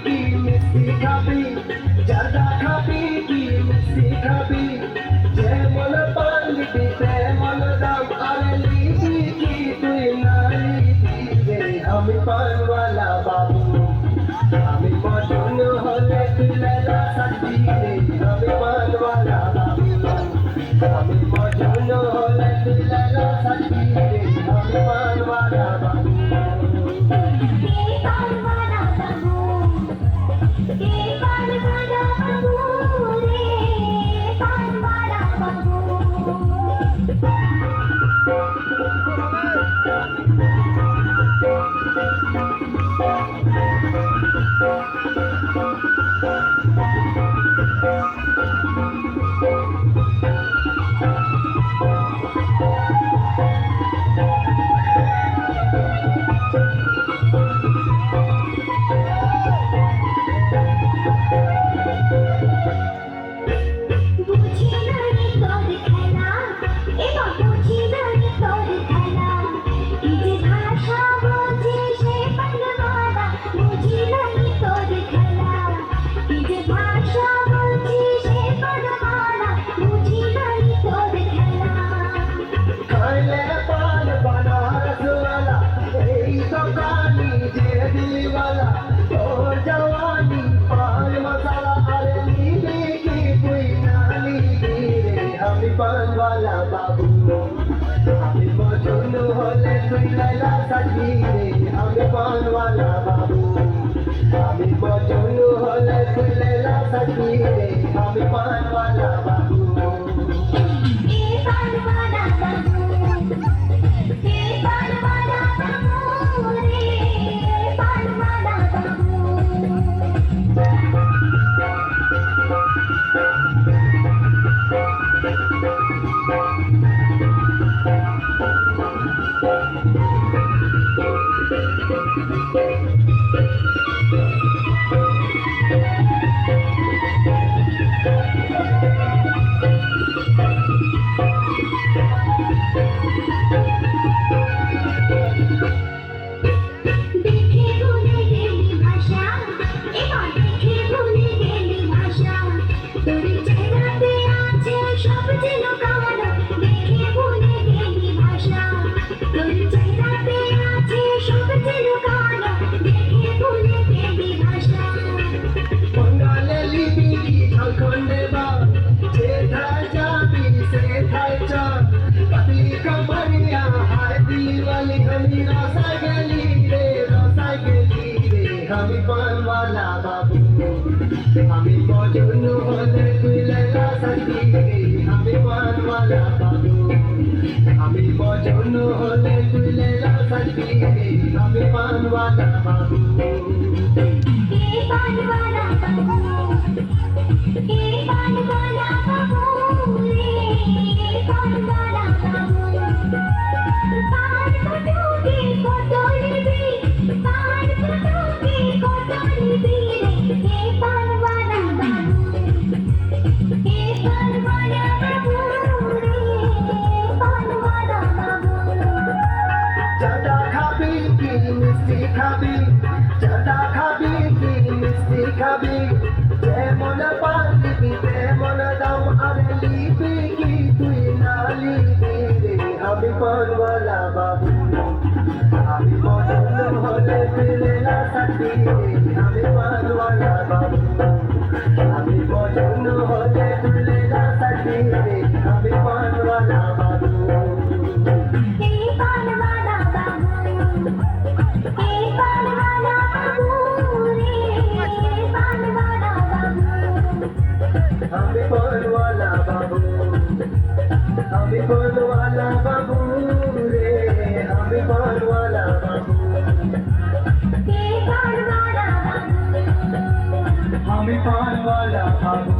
কি মিষ্টি খাবি, জাদা খাবি কি মিষ্টি খাবি, যেমন পান নিবি তেমন দাম, আরে নিবি কি তুই না নিবি রে, আমি পানওয়ালা বাবু, আমি মজনু হলে তুই লেলা সাথী রে, আমি পানওয়ালা বাবু, আমি মজনু হলে তুই লেলা সাথী রে, আমি পানওয়ালা বাবু। পানওয়ালা বাবু, আমি মজনু হলে তুই লেলা সাথী রে, আমি পানওয়ালা বাবু, আমি মজনু হলে তুই লেলা সাথী রে, আমি পানওয়ালা বাবু। আমি পানওয়ালা বাবু, আমি মজনু হলে তুই লেলা সাথী রে, আমি পানওয়ালা বাবু, আমি মজনু হলে তুই লেলা সাথী রে, আমি পানওয়ালা বাবু। পানওয়ালা বাবু, পানওয়ালা বাবু রে, পানওয়ালা বাবু, পান পটুকে কত নিবি, পান পটুকে কত নিবি রে, পানওয়ালা বাবু, পানওয়ালা বাবু রে, পানওয়ালা বাবু। জাদা খাবি কি মিষ্টি খাবি, জাদা খাবি কি মিষ্টি খাবি, যেমন পান নিবি তেমন দাম, আরে নিবি কি তুই না নিবি রে, আমি পানওয়ালা বাবু, আমি মজনু হলে তুই লেলা সাথী রে, আমি পানওয়ালা বাবু, আমি মজনু হলে তুই লেলা সাথী রে, আমি পানওয়ালা বাবু। পানওয়ালা বাবু, পানওয়ালা বাবু রে, পানওয়ালা বাবু, আমি পানওয়ালা বাবু, আমি পানওয়ালা বাবু রে, আমি পানওয়ালা বাবু, পানওয়ালা বাবু, আমি পানওয়ালা বাবু।